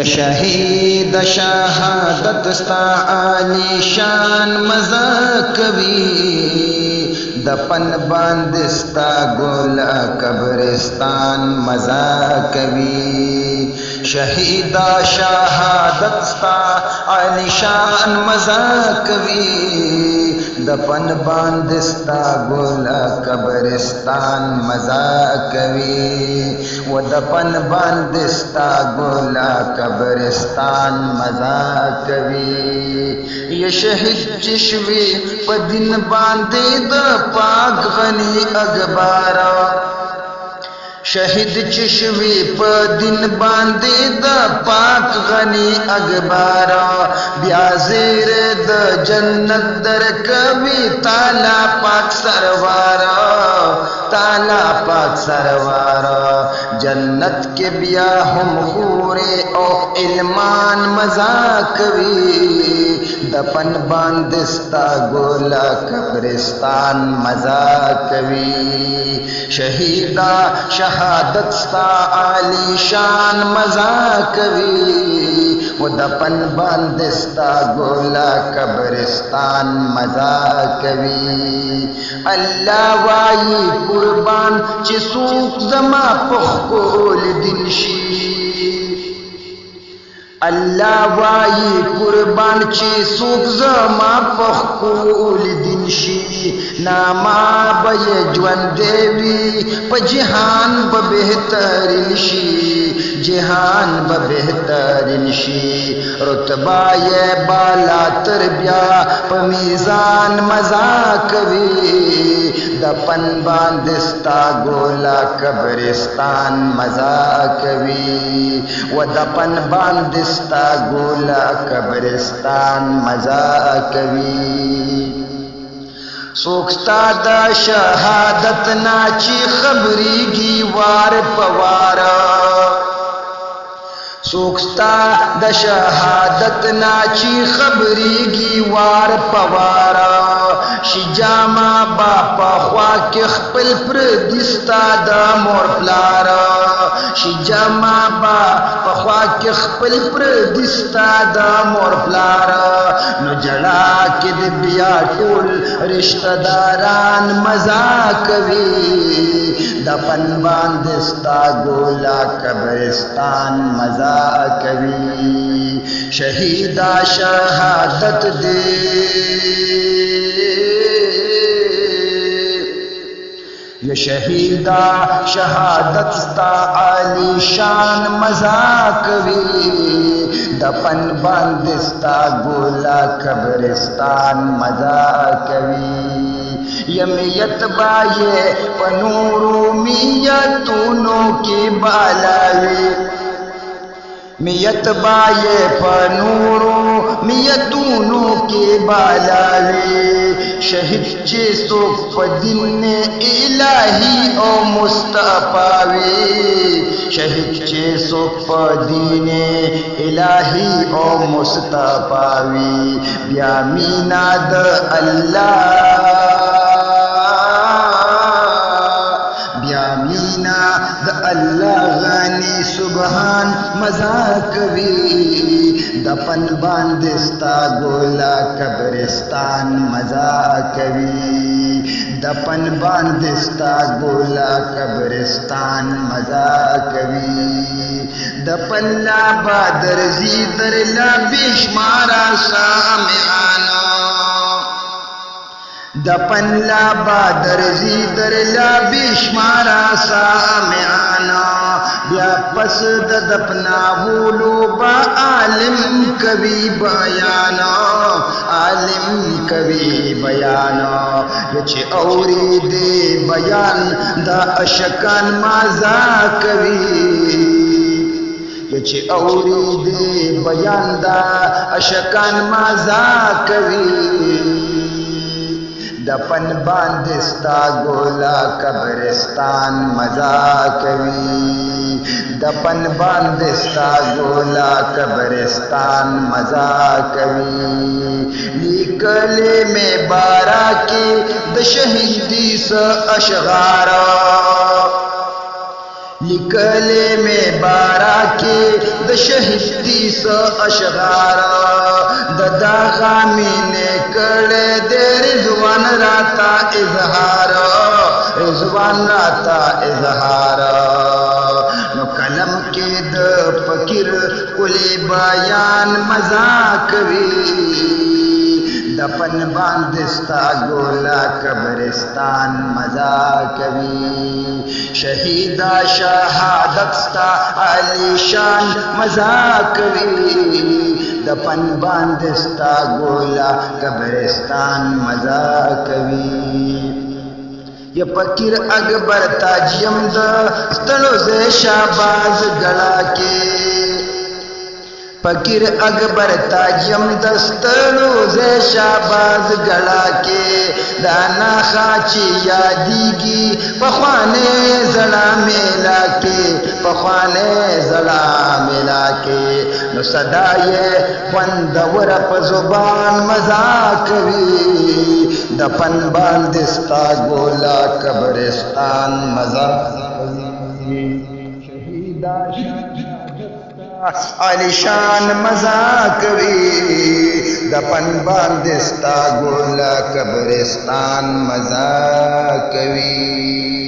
या शहीद शहादत स्ता आली शान मजा कवी दफन बंदिस्ता गोला कब्रिस्तान मजा कवी शहीदा शहादत स्ता आली शान मजा कवी दफन बंदिस्ता गोला कब्रिस्तान मजा कवी वो दफन बंदिस्ता गोला कब्रिस्तान मजा कवी ये शहीद चिशवी पदिन बांधे द पाक गनी अखबारा शहीद चिशवी पदिन बांधे द पाक गनी अखबारा ब्याजेर द जन्नत दर कवि ताला पाक सरवारा ताला पाक सरवारा जन्नत के बिया हम हूरे ओ इल्मान मजा कवी दफन बंदिस्ता गोला कब्रिस्तान मजा कवी शहीदा शहादत स्ता आली शान मजा कवी वो दफन बंदिस्ता गोला कब्रिस्तान मजा कवी अल्लाह वाई कुर्बान चिसूक जमा पुखकोल दिनशी अल्लाह वाई कुर्बान चिसूक जमा पुखकोल दिनशी नामा बये ज्वन देवी पजहान बेहतरीन शी जहान बेहतरीन शी रुतबा ये बाला तरबिया पमीजान मजा कवी दफन बंदिस्ता गोला कब्रिस्तान मजा कवी व दफन बंदिस्ता गोला कब्रिस्तान मजा कवी सोखता द शहादत नाची खबरी की वार पवारा सोखता द शहादत नाची खबरी की वार पवारा शिजामा बापा ख्वा के खपल प्रदिस्ता द मोर प्लारा शिजामा बापा ख्वा के खपल प्रदिस्ता द मोर प्लारा नो जड़ा के दिया टोल रिश्तेदारान मजा कवी दफन बंदिस्ता गोला कब्रिस्तान मजा कवी शहीदा शहादत दे ये शहीदा शहादत स्ता आली शान मजा कवी दफन बंदिस्ता गोला कब्रिस्तान मजा कवी यमियत बाये पनूरू मियतूनों की बालावी मियत बाये पनूरू मियतूनों के बालावी शहीद चेसो पदिन इलाही ओ मुस्तफावी शहीद चेसो पदिन इलाही ओ मुस्तफावी ब्यामीना द अल्लाह ब्यामीना द अल्लाह गनी सुबहान मजा कवी दफन बंदिस्ता गोला कब्रिस्तान मजा कवी दफन बंदिस्ता गोला कब्रिस्तान मजा कवी दफन ला बादर जीदर ला बेशमारा सामिआना दफन ला बादर जीदर ला बेशमारा सामिआना या पस दफना बोलो बा आलिम कवि बयाना आलिम कवि बयाना ये औरी दे बयान द अशकान मजा कवि ये औरी दे बयान द अशकान मजा कवि दफन बंदिस्ता गोला कब्रिस्तान मजा कवी दफन बंदिस्ता गोला कब्रिस्तान मजा कवी निकले में बारा के द शहीदी स अशगारा निकले में बारा के द शहीदी اشغار ددا غامینه کړه دې رضوان راتا اظهار رضوان راتا اظهار نو کلم کې د فقیر کلی بیان مزاق وی دفن باندې ستا ګولا قبرستان مزاق وی شهیدا شهادت ستا علی شان مزاق وی دفن باندې ستا ګولا قبرستان مزاق وی یا فقیر اکبر تاجیم دا ستلو زی شاباز گڑا کے فقیر اکبر تاجیم دا ستلو زی شاباز گڑا کے دانا خاچی یادیگی پخوانے زڑا میلا کے پخوانے زڑا میلا کے نو صدای خوندور پا زبان مزاق وی دفن باندې ستا ګولا قبرستان مزاق وی شهیدا علی شان مزاق وی دفن باندې ستا ګولا قبرستان مزاق وی